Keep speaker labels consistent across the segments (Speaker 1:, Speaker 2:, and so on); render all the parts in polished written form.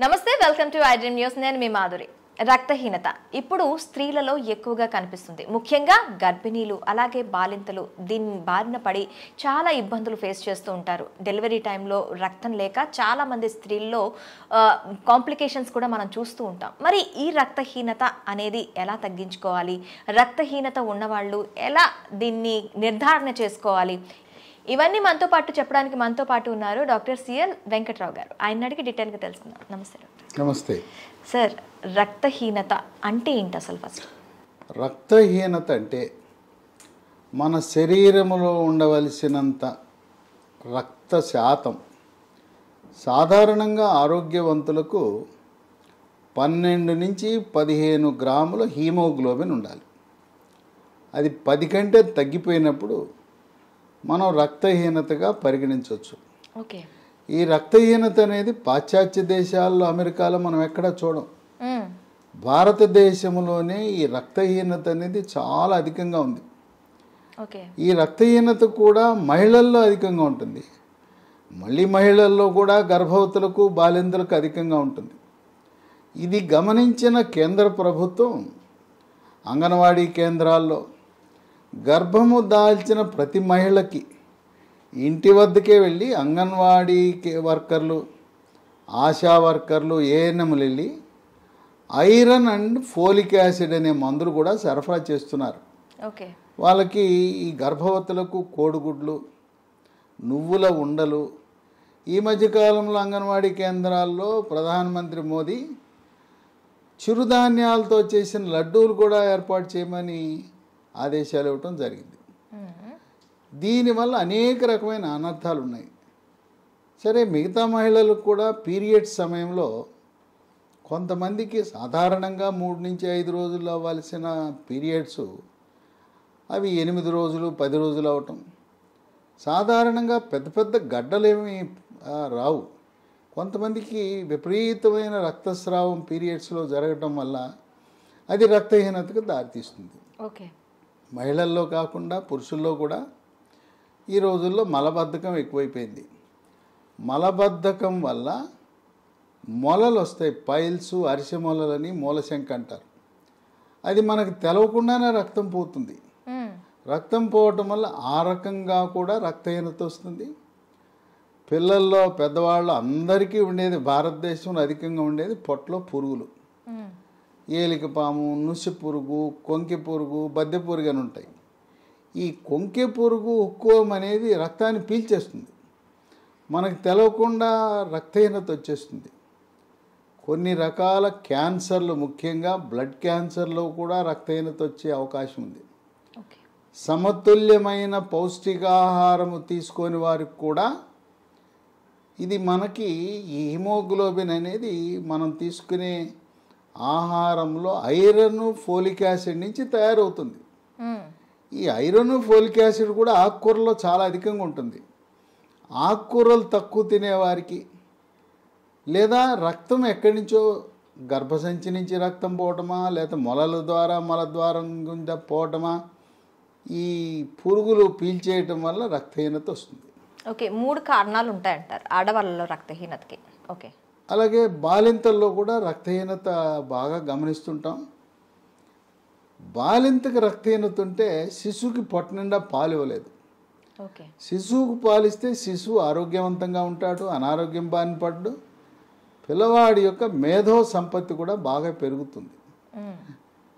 Speaker 1: నమస్తే, welcome to iDream news. నేను మీ మాధురి. రక్తహీనత ఇప్పుడు స్త్రీలలో ఎక్కువగా కనిపిస్తుంది. ముఖ్యంగా గర్భిణీలు అలాగే బాలింతలు దీని బారిన పడి చాలా ఇబ్బందులు ఫేస్ చేస్తూ ఉంటారు. డెలివరీ టైంలో రక్తం లేక చాలా మంది స్త్రీల్లో కాంప్లికేషన్స్ కూడా మనం చూస్తూ ఉంటాం. మరి ఈ రక్తహీనత అనేది ఎలా తగ్గించుకోవాలి, రక్తహీనత ఉన్నవాళ్ళు ఎలా దీన్ని నిర్ధారణ చేసుకోవాలి, ఇవన్నీ మనతో పాటు చెప్పడానికి మనతో పాటు ఉన్నారు డాక్టర్ సిఎల్ వెంకట్రావు గారు. ఆయన అడిగి డీటెయిల్గా తెలుసుకుందాం. నమస్తే డాక్టర్.
Speaker 2: నమస్తే
Speaker 1: సార్, రక్తహీనత అంటే ఏంటి అసలు? ఫస్ట్
Speaker 2: రక్తహీనత అంటే మన శరీరంలో ఉండవలసినంత రక్త శాతం సాధారణంగా ఆరోగ్యవంతులకు 12 నుంచి 15 గ్రాముల హీమోగ్లోబిన్ ఉండాలి. అది 10 కంటే తగ్గిపోయినప్పుడు మనం రక్తహీనతగా పరిగణించవచ్చు.
Speaker 1: ఓకే.
Speaker 2: ఈ రక్తహీనత అనేది పాశ్చాత్య దేశాల్లో, అమెరికాలో మనం ఎక్కడా చూడం. భారతదేశంలోనే ఈ రక్తహీనత అనేది చాలా అధికంగా ఉంది.
Speaker 1: ఓకే.
Speaker 2: ఈ రక్తహీనత కూడా మహిళల్లో అధికంగా ఉంటుంది. మళ్ళీ మహిళల్లో కూడా గర్భవతులకు, బాలింతలకు అధికంగా ఉంటుంది. ఇది గమనించిన కేంద్ర ప్రభుత్వం అంగన్వాడీ కేంద్రాల్లో గర్భము దాల్చిన ప్రతి మహిళకి ఇంటి వద్దకే వెళ్ళి అంగన్వాడీ వర్కర్లు, ఆశా వర్కర్లు, ఏఎన్ఎంలు వెళ్ళి ఐరన్ అండ్ ఫోలిక్ యాసిడ్ అనే మందులు కూడా సరఫరా చేస్తున్నారు.
Speaker 1: ఓకే.
Speaker 2: వాళ్ళకి ఈ గర్భవతులకు కోడిగుడ్లు, నువ్వుల ఉండలు, ఈ మధ్యకాలంలో అంగన్వాడీ కేంద్రాల్లో ప్రధానమంత్రి మోదీ చిరుధాన్యాలతో చేసిన లడ్డూలు కూడా ఏర్పాటు చేయమని ఆదేశాలు ఇవ్వటం జరిగింది. దీనివల్ల అనేక రకమైన అనర్థాలు ఉన్నాయి. సరే, మిగతా మహిళలకు కూడా పీరియడ్స్ సమయంలో కొంతమందికి సాధారణంగా 3 నుంచి 5 రోజులు అవ్వాల్సిన పీరియడ్స్ అవి 8 రోజులు, 10 రోజులు అవటం. సాధారణంగా పెద్ద పెద్ద గడ్డలేమి రావు. కొంతమందికి విపరీతమైన రక్తస్రావం పీరియడ్స్లో జరగటం వల్ల అది రక్తహీనతకు దారితీస్తుంది.
Speaker 1: ఓకే.
Speaker 2: మహిళల్లో కాకుండా పురుషుల్లో కూడా ఈ రోజుల్లో మలబద్ధకం ఎక్కువైపోయింది. మలబద్ధకం వల్ల మొలలు వస్తాయి. పైల్స్, అరిసె మొలలని మూలశంక అంటారు. అది మనకు తెలవకుండానే రక్తం పోతుంది. రక్తం పోవటం వల్ల ఆ రకంగా కూడా రక్తహీనత వస్తుంది. పిల్లల్లో, పెద్దవాళ్ళు అందరికీ ఉండేది, భారతదేశంలో అధికంగా ఉండేది పొట్టలో పురుగులు. ఏలికపాము, నుసి పురుగు, కొంకె పురుగు, బద్దె పురుగు అని ఉంటాయి. ఈ కొంకె పురుగు ఉక్కువం అనేది రక్తాన్ని పీల్చేస్తుంది. మనకు తెలవకుండా రక్తహీనత వచ్చేస్తుంది. కొన్ని రకాల క్యాన్సర్లు, ముఖ్యంగా బ్లడ్ క్యాన్సర్లో కూడా రక్తహీనత వచ్చే అవకాశం ఉంది. సమతుల్యమైన పౌష్టికాహారము తీసుకొని వారికి కూడా ఇది మనకి ఈ హిమోగ్లోబిన్ అనేది మనం తీసుకునే ఆహారంలో ఐరన్, ఫోలిక్ యాసిడ్ నుంచి తయారవుతుంది. ఈ ఐరన్, ఫోలిక్ యాసిడ్ కూడా ఆకుకూరలో చాలా అధికంగా ఉంటుంది. ఆకుకూరలు తక్కువ తినేవారికి, లేదా రక్తం ఎక్కడి నుంచో గర్భసంచి నుంచి రక్తం పోవటమా, లేదా మొలల ద్వారా మలద్వారం గుండా పోవటమా, ఈ పురుగులు పీల్చేయటం వల్ల రక్తహీనత వస్తుంది.
Speaker 1: ఓకే. 3 కారణాలు ఉంటాయంటారు ఆడవాళ్ళలో రక్తహీనతకి. ఓకే.
Speaker 2: అలాగే బాలింతల్లో కూడా రక్తహీనత బాగా గమనిస్తుంటాం. బాలింతకి రక్తహీనత ఉంటే శిశువుకి పొట్ట నిండా పాలు ఇవ్వలేదు.
Speaker 1: ఓకే.
Speaker 2: శిశువుకు పాలిస్తే శిశువు ఆరోగ్యవంతంగా ఉంటాడు, అనారోగ్యం బారిన పడ్డు. పిల్లవాడి యొక్క మేధో సంపత్తి కూడా బాగా పెరుగుతుంది.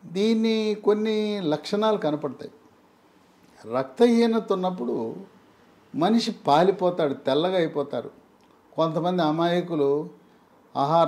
Speaker 2: దీన్ని కొన్ని లక్షణాలు కనపడతాయి. రక్తహీనత ఉన్నప్పుడు మనిషి పాలిపోతాడు, తెల్లగా అయిపోతారు. కొంతమంది అమాయకులు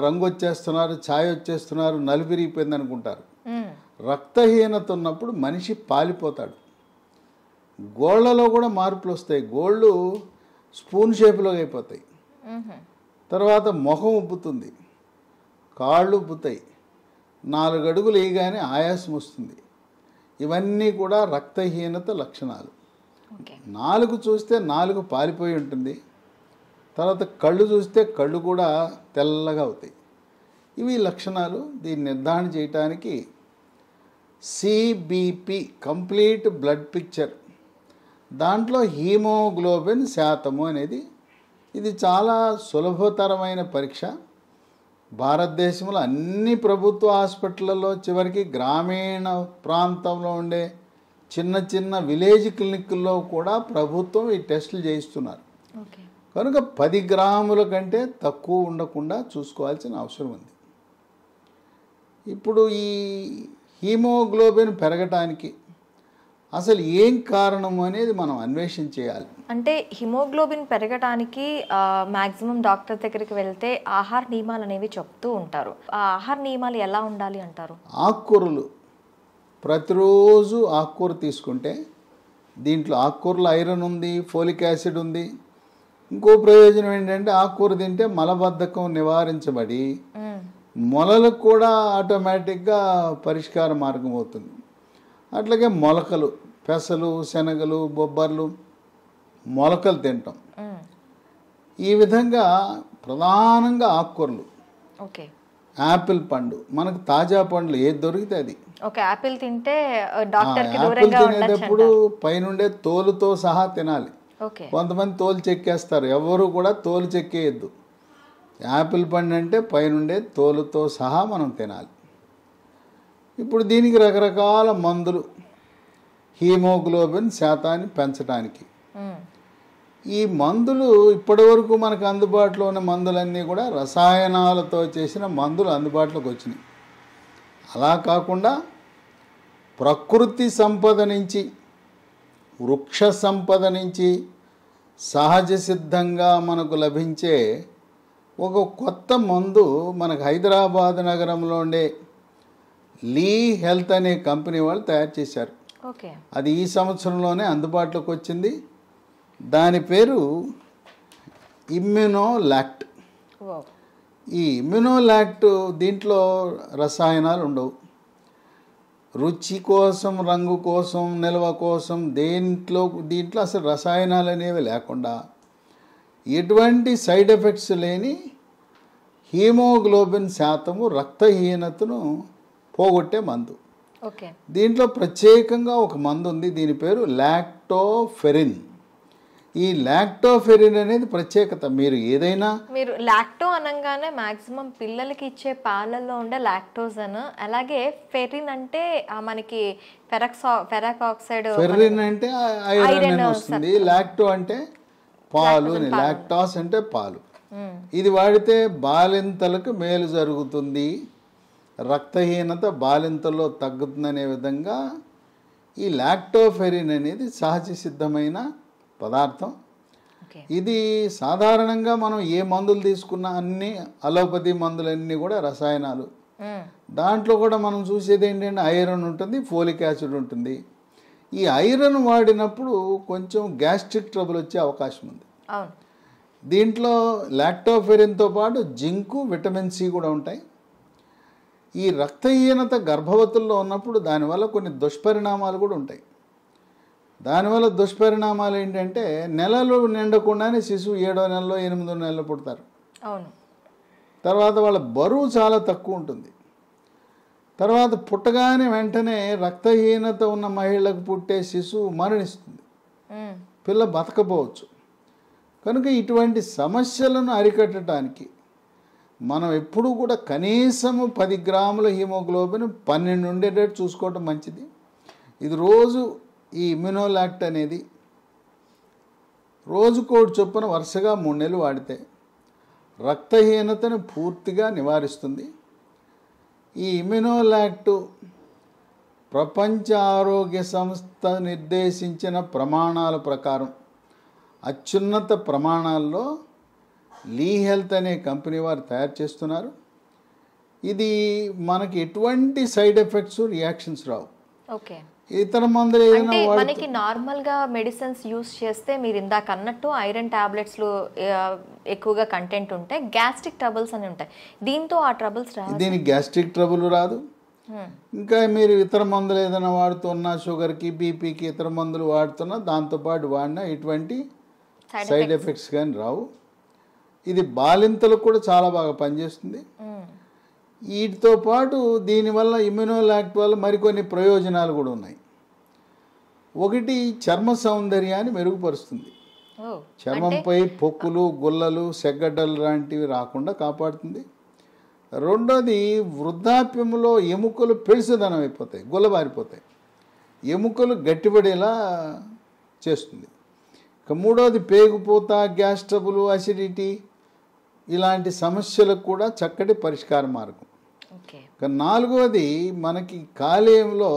Speaker 2: రంగు వచ్చేస్తున్నారు, ఛాయ్ వచ్చేస్తున్నారు, నలిపిరిగిపోయింది అనుకుంటారు. రక్తహీనత ఉన్నప్పుడు మనిషి పాలిపోతాడు. గోళ్లలో కూడా మార్పులు వస్తాయి. గోళ్ళు స్పూన్ షేప్లో అయిపోతాయి. తర్వాత ముఖం ఉబ్బుతుంది, కాళ్ళు ఉబ్బుతాయి, 4 అడుగులు వేయగానే ఆయాసం వస్తుంది. ఇవన్నీ కూడా రక్తహీనత లక్షణాలు. నాలుగు చూస్తే నాలుగు పాలిపోయి ఉంటుంది. తర్వాత కళ్ళు చూస్తే కళ్ళు కూడా తెల్లగా అవుతాయి. ఇవి లక్షణాలు. దీన్ని నిర్ధారణ చేయడానికి సిబిపి, కంప్లీట్ బ్లడ్ పిక్చర్, దాంట్లో హీమోగ్లోబిన్ శాతము అనేది ఇది చాలా సులభతరమైన పరీక్ష. భారతదేశంలో అన్ని ప్రభుత్వ హాస్పిటళ్ళలో చివరికి గ్రామీణ ప్రాంతంలో ఉండే చిన్న చిన్న విలేజ్ క్లినిక్ల్లో కూడా ప్రభుత్వం ఈ టెస్టులు చేయిస్తున్నారు.
Speaker 1: ఓకే.
Speaker 2: కనుక 10 గ్రాముల కంటే తక్కువ ఉండకుండా చూసుకోవాల్సిన అవసరం ఉంది. ఇప్పుడు ఈ హీమోగ్లోబిన్ పెరగటానికి అసలు ఏం కారణం అనేది మనం అన్వేషణ చేయాలి.
Speaker 1: అంటే హిమోగ్లోబిన్ పెరగడానికి మాక్సిమం డాక్టర్ దగ్గరికి వెళ్తే ఆహార నియమాలు అనేవి చెప్తూ ఉంటారు. ఆ ఆహార నియమాలు ఎలా ఉండాలి అంటారు?
Speaker 2: ఆకుకూరలు ప్రతిరోజు ఆకుకూర తీసుకుంటే దీంట్లో ఆకుకూరలో ఐరన్ ఉంది, ఫోలిక్ యాసిడ్ ఉంది. ఇంకో ప్రయోజనం ఏంటంటే ఆకుకూర తింటే మలబద్ధకం నివారించబడి మొలలకు కూడా ఆటోమేటిక్గా పరిష్కార మార్గం అవుతుంది. అట్లాగే మొలకలు, పెసలు, శనగలు, బొబ్బర్లు, మొలకలు తింటాం. ఈ విధంగా ప్రధానంగా ఆకుకూరలు.
Speaker 1: ఓకే.
Speaker 2: యాపిల్ పండు, మనకు తాజా పండ్లు ఏది దొరికితే అది.
Speaker 1: ఓకే. యాపిల్ తింటే డాక్టర్కి
Speaker 2: యాపిల్
Speaker 1: దూరంగా
Speaker 2: తినేటప్పుడు పైనుండే తోలుతో సహా తినాలి.
Speaker 1: ఓకే.
Speaker 2: కొంతమంది తోలు చెక్కేస్తారు, ఎవరు కూడా తోలు చెక్కేయద్దు. యాపిల్ పండు అంటే పైనుండే తోలుతో సహా మనం తినాలి. ఇప్పుడు దీనికి రకరకాల మందులు హీమోగ్లోబిన్ శాతాన్ని పెంచడానికి. ఈ మందులు ఇప్పటివరకు మనకు అందుబాటులో ఉన్న మందులన్నీ కూడా రసాయనాలతో చేసిన మందులు అందుబాటులోకి వచ్చినాయి. అలా కాకుండా ప్రకృతి సంపద నుంచి, వృక్ష సంపద నుంచి సహజ సిద్ధంగా మనకు లభించే ఒక కొత్త మందు మనకు హైదరాబాద్ నగరంలో ఉండే లీ హెల్త్ అనే కంపెనీ వాళ్ళు తయారు చేశారు.
Speaker 1: ఓకే.
Speaker 2: అది ఈ సంవత్సరంలోనే అందుబాటులోకి వచ్చింది. దాని పేరు ఇమ్యునోలాక్ట్. ఈ ఇమ్యునోలాక్ట్ దీంట్లో రసాయనాలు ఉండవు. రుచి కోసం, రంగు కోసం, నిల్వ కోసం దీంట్లో అసలు రసాయనాలు అనేవి లేకుండా ఎటువంటి సైడ్ ఎఫెక్ట్స్ లేని హీమోగ్లోబిన్ శాతము, రక్తహీనతను పోగొట్టే మందు.
Speaker 1: ఓకే.
Speaker 2: దీంట్లో ప్రత్యేకంగా ఒక మందు ఉంది, దీని పేరు లాక్టోఫెరిన్. ఈ లాక్టోఫెరిన్ అనేది ప్రత్యేకత. మీరు
Speaker 1: లాక్టో అనగానే మాక్సిమం పిల్లలకి ఇచ్చే పాలల్లో ఉండే లాక్టోజన్, అలాగే ఫెరిన్ అంటే మనకి ఫెరాక్సాయిడ్,
Speaker 2: ఫెరిన్ అంటే ఐరన్ వస్తుంది, లాక్టో అంటే పాలు, లాక్టాస్ అంటే పాలు. ఇది వాడితే బాలింతలకు మేలు జరుగుతుంది, రక్తహీనత బాలింతలో తగ్గుతుందనే విధంగా ఈ లాక్టోఫెరిన్ అనేది సహజ సిద్ధమైన పదార్థం. ఇది సాధారణంగా మనం ఏ మందులు తీసుకున్నా అన్ని అలోపతి మందులన్నీ కూడా రసాయనాలు. దాంట్లో కూడా మనం చూసేది ఏంటంటే ఐరన్ ఉంటుంది, ఫోలిక్ యాసిడ్ ఉంటుంది. ఈ ఐరన్ వాడినప్పుడు కొంచెం గ్యాస్ట్రిక్ ట్రబుల్ వచ్చే అవకాశం ఉంది. దీంట్లో లాక్టోఫెరిన్తో పాటు జింకు, విటమిన్ సి కూడా ఉంటాయి. ఈ రక్తహీనత గర్భవతుల్లో ఉన్నప్పుడు దానివల్ల కొన్ని దుష్పరిణామాలు కూడా ఉంటాయి. దానివల్ల దుష్పరిణామాలు ఏంటంటే నెలలు నిండకుండానే శిశువు 7వ నెలలో 8వ నెలలో పుడతారు. తర్వాత వాళ్ళ బరువు చాలా తక్కువ ఉంటుంది. తర్వాత పుట్టగానే వెంటనే రక్తహీనత ఉన్న మహిళలకు పుట్టే శిశువు మరణిస్తుంది, పిల్ల బతకపోవచ్చు. కనుక ఇటువంటి సమస్యలను అరికట్టడానికి మనం ఎప్పుడూ కూడా కనీసము 10 గ్రాముల హీమోగ్లోబిన్ 12 ఉండేటట్టు చూసుకోవటం మంచిది. ఇది రోజు ఈ ఇమ్యునోలాక్ట్ అనేది రోజుకోటి చొప్పున వరుసగా 3 నెలలు వాడితే రక్తహీనతను పూర్తిగా నివారిస్తుంది. ఈ ఇమ్యునోలాక్ట్ ప్రపంచ ఆరోగ్య సంస్థ నిర్దేశించిన ప్రమాణాల ప్రకారం అత్యున్నత ప్రమాణాల్లో లీ హెల్త్ అనే కంపెనీ వారు తయారు చేస్తున్నారు. ఇది మనకి ఎటువంటి సైడ్ ఎఫెక్ట్స్, రియాక్షన్స్ రావు.
Speaker 1: ఓకే.
Speaker 2: ఇతర మందులు
Speaker 1: అంటే మనకి నార్మల్ గా మెడిసిన్స్ యూస్ చేస్తే మీరు ఇందాక అన్నట్టు ఐరన్ టాబ్లెట్స్ లో ఎక్కువగా కంటెంట్ ఉంటే గ్యాస్ట్రిక్ ట్రబుల్స్ అని ఉంటాయి. దీంతో ఆ ట్రబుల్స్ రావు.
Speaker 2: దీనికి గ్యాస్ట్రిక్ ట్రబుల్ రాదు. ఇంకా మీరు ఇతర మందులు ఏదైనా వాడుతున్నా, షుగర్కి, బీపీకి ఇతర మందులు వాడుతున్నా దాంతోపాటు వాడినా ఎటువంటి సైడ్ ఎఫెక్ట్స్ కానీ రావు. ఇది బాలింతలకు కూడా చాలా బాగా పనిచేస్తుంది. వీటితో పాటు దీనివల్ల ఇమ్యునోలాక్ట్ వల్ల మరికొన్ని ప్రయోజనాలు కూడా ఉన్నాయి. ఒకటి, చర్మ సౌందర్యాన్ని మెరుగుపరుస్తుంది. చర్మంపై పొక్కులు, గుల్లలు, సెగ్గడ్డలు లాంటివి రాకుండా కాపాడుతుంది. రెండోది వృద్ధాప్యంలో ఎముకలు పెళుసుదనం అయిపోతాయి, గుల్లబారిపోతాయి, ఎముకలు గట్టిపడేలా చేస్తుంది. ఇక మూడోది పేగుపోత, గ్యాస్ ట్రబుల్, అసిడిటీ ఇలాంటి సమస్యలకు కూడా చక్కటి పరిష్కార మార్గం. ఇక నాలుగోది మనకి కాలేయంలో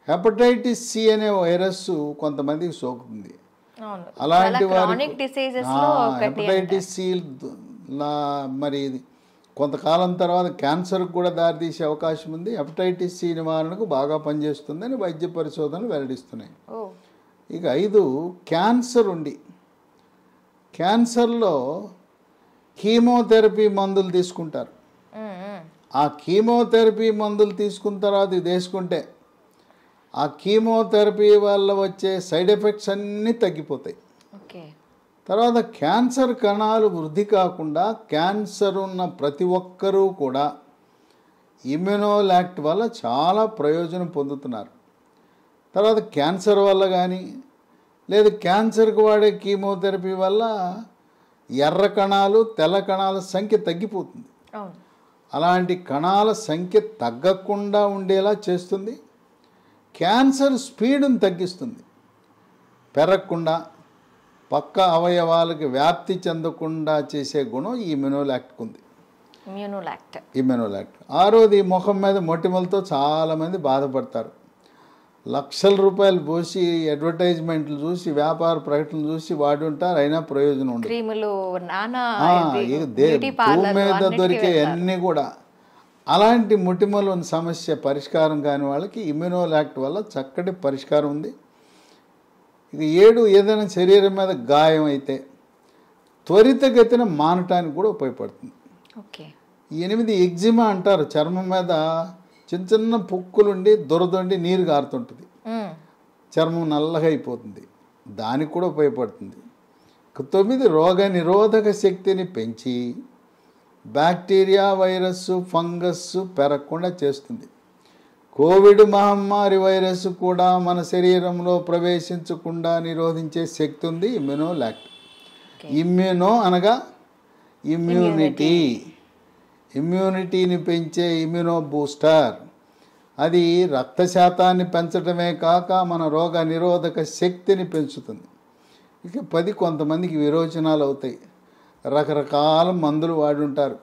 Speaker 2: హెపటైటిస్ సి అనే వైరస్ కొంతమందికి సోకుతుంది. అలాంటి వారికి హెపటైటిస్ సి మరి కొంతకాలం తర్వాత క్యాన్సర్కి కూడా దారితీసే అవకాశం ఉంది. హెపటైటిస్ సి నివారణకు బాగా పనిచేస్తుందని వైద్య పరిశోధనలు వెల్లడిస్తున్నాయి. ఇక 5 క్యాన్సర్ ఉండి క్యాన్సర్లో కీమోథెరపీ మందులు తీసుకుంటారు. ఆ కీమోథెరపీ మందులు తీసుకున్న తర్వాత ఇది వేసుకుంటే ఆ కీమోథెరపీ వల్ల వచ్చే సైడ్ ఎఫెక్ట్స్ అన్నీ తగ్గిపోతాయి. తర్వాత క్యాన్సర్ కణాలు వృద్ధి కాకుండా క్యాన్సర్ ఉన్న ప్రతి ఒక్కరూ కూడా ఇమ్యునోలాక్ట్ వల్ల చాలా ప్రయోజనం పొందుతున్నారు. తర్వాత క్యాన్సర్ వల్ల కానీ లేదు క్యాన్సర్కి వాడే కీమోథెరపీ వల్ల ఎర్ర కణాలు, తెల్ల కణాల సంఖ్య తగ్గిపోతుంది. అలాంటి కణాల సంఖ్య తగ్గకుండా ఉండేలా చేస్తుంది. క్యాన్సర్ స్పీడ్ని తగ్గిస్తుంది. పెరగకుండా పక్క అవయవాలకు వ్యాప్తి చెందకుండా చేసే గుణం ఈ ఇమ్యునోలాక్ట్కి ఉంది. ఇమ్యునోలాక్ట్. ఆరోది ముఖం మీద మొటిమలతో చాలామంది బాధపడతారు. లక్షల రూపాయలు పోసి అడ్వర్టైజ్మెంట్లు చూసి వ్యాపార ప్రకటనలు చూసి వాడి ఉంటారు, అయినా ప్రయోజనం ఉండదు. భూమి మీద దొరికే అన్నీ కూడా అలాంటి మొటిమలు సమస్య పరిష్కారం కాని వాళ్ళకి ఇమ్యునోలాక్ట్ వల్ల చక్కటి పరిష్కారం ఉంది. ఇది 7 ఏదైనా శరీరం మీద గాయం అయితే త్వరితగతిన మానటానికి కూడా ఉపయోగపడుతుంది. 8 ఎగ్జిమా అంటారు, చర్మం మీద చిన్న చిన్న పొక్కులుండి దురదండి నీరు గారుతుంటుంది, చర్మం నల్లగా అయిపోతుంది, దానికి కూడా ఉపయోగపడుతుంది. 9 రోగ నిరోధక శక్తిని పెంచి బ్యాక్టీరియా, వైరస్, ఫంగస్ పెరగకుండా చేస్తుంది. కోవిడ్ మహమ్మారి వైరస్ కూడా మన శరీరంలో ప్రవేశించకుండా నిరోధించే శక్తి ఉంది ఇమ్యునోలాక్ట్. ఇమ్యూనో అనగా ఇమ్యూనిటీ, ఇమ్యూనిటీని పెంచే ఇమ్యూనో బూస్టర్. అది రక్త శాతాన్ని పెంచడమే కాక మన రోగ నిరోధక శక్తిని పెంచుతుంది. ఇక 10 కొంతమందికి విరోచనాలు అవుతాయి, రకరకాల మందులు వాడి ఉంటారు.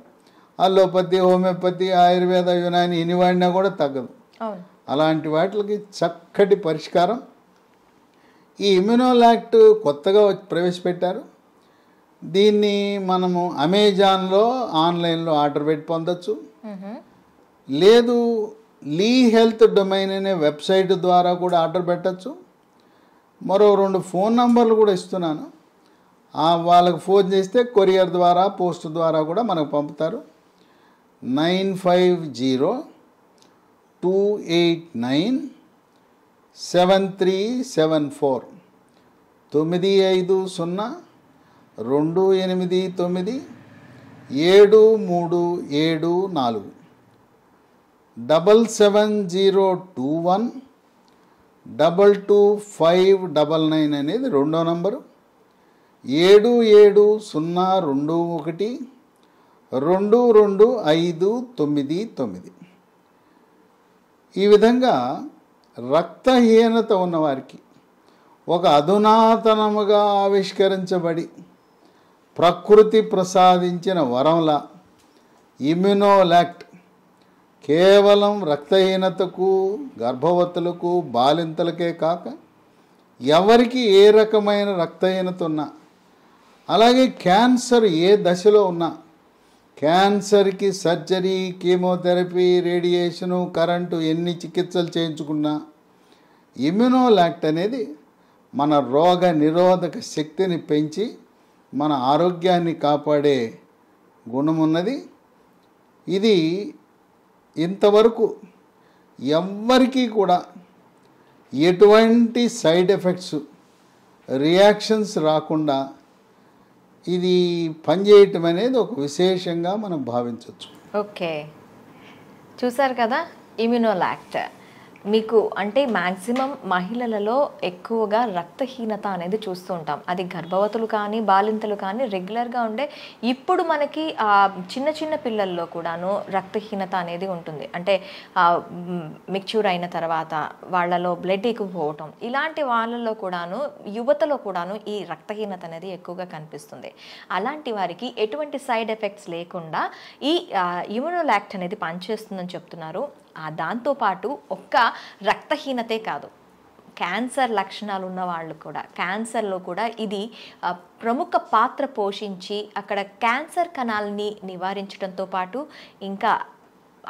Speaker 2: అల్లోపతి, హోమియోపతి, ఆయుర్వేద, యునాని ఇన్ని వాడినా కూడా తగ్గదు. అలాంటి వాటికి చక్కటి పరిష్కారం ఈ ఇమ్యునోలాక్ట్ కొత్తగా ప్రవేశపెట్టారు. దీన్ని మనము అమెజాన్లో ఆన్లైన్లో ఆర్డర్ పెట్టి పొందొచ్చు. లేదు లీ హెల్త్ డొమైన్ అనే వెబ్సైట్ ద్వారా కూడా ఆర్డర్ పెట్టచ్చు. మరో 2 ఫోన్ నంబర్లు కూడా ఇస్తున్నాను, వాళ్ళకి ఫోన్ చేస్తే కొరియర్ ద్వారా, పోస్ట్ ద్వారా కూడా మనకు పంపుతారు. 9502897374 9502897374 7702122599 అనేది 2వ నంబరు. 770221222599. ఈ విధంగా రక్తహీనత ఉన్నవారికి ఒక అధునాతనముగా ఆవిష్కరించబడి ప్రకృతి ప్రసాదించిన వరంలా ఇమ్యునోలాక్ట్ కేవలం రక్తహీనతకు, గర్భవతులకు, బాలింతలకే కాక ఎవరికి ఏ రకమైన రక్తహీనత ఉన్నా, అలాగే క్యాన్సర్ ఏ దశలో ఉన్నా, క్యాన్సర్కి సర్జరీ, కీమోథెరపీ, రేడియేషను, కరెంటు ఎన్ని చికిత్సలు చేయించుకున్నా ఇమ్యునోలాక్ట్ అనేది మన రోగ నిరోధక శక్తిని పెంచి మన ఆరోగ్యాన్ని కాపాడే గుణమున్నది. ఇది ఇంతవరకు ఎవ్వరికీ కూడా ఎటువంటి సైడ్ ఎఫెక్ట్స్, రియాక్షన్స్ రాకుండా ఇది పనిచేయటం అనేది ఒక విశేషంగా మనం భావించవచ్చు.
Speaker 1: ఓకే, చూసారు కదా ఇమ్యునోలాక్ట్. మీకు అంటే మ్యాక్సిమం మహిళలలో ఎక్కువగా రక్తహీనత అనేది చూస్తూ ఉంటాం. అది గర్భవతులు కానీ బాలింతలు కానీ రెగ్యులర్గా ఉండే, ఇప్పుడు మనకి చిన్న చిన్న పిల్లల్లో కూడాను రక్తహీనత అనేది ఉంటుంది. అంటే మెచ్యూర్ అయిన తర్వాత వాళ్ళలో బ్లడ్ ఎక్కువ పోవటం, ఇలాంటి వాళ్ళలో కూడాను యువతలో కూడాను ఈ రక్తహీనత అనేది ఎక్కువగా కనిపిస్తుంది. అలాంటి వారికి ఎటువంటి సైడ్ ఎఫెక్ట్స్ లేకుండా ఈ ఇమ్యునోలాక్ట్ అనేది పనిచేస్తుందని చెప్తున్నారు. దాంతోపాటు ఒక్క రక్తహీనతే కాదు, క్యాన్సర్ లక్షణాలు ఉన్న వాళ్ళు కూడా, క్యాన్సర్లో కూడా ఇది ప్రముఖ పాత్ర పోషించి అక్కడ క్యాన్సర్ కణాలని నివారించడంతో పాటు ఇంకా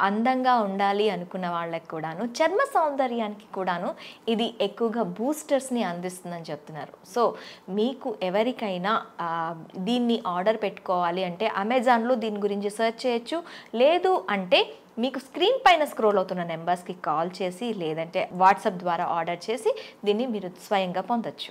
Speaker 1: అందంగా ఉండాలి అనుకున్న వాళ్ళకి కూడాను, చర్మ సౌందర్యానికి కూడాను ఇది ఎక్కువగా బూస్టర్స్ని అందిస్తుందని చెప్తున్నారు. సో మీకు ఎవరికైనా దీన్ని ఆర్డర్ పెట్టుకోవాలి అంటే అమెజాన్లో దీని గురించి సెర్చ్ చేయొచ్చు. లేదు అంటే మీకు స్క్రీన్ పైన స్క్రోల్ అవుతున్న నెంబర్స్కి కాల్ చేసి లేదంటే వాట్సాప్ ద్వారా ఆర్డర్ చేసి దీన్ని మీరు స్వయంగా పొందొచ్చు.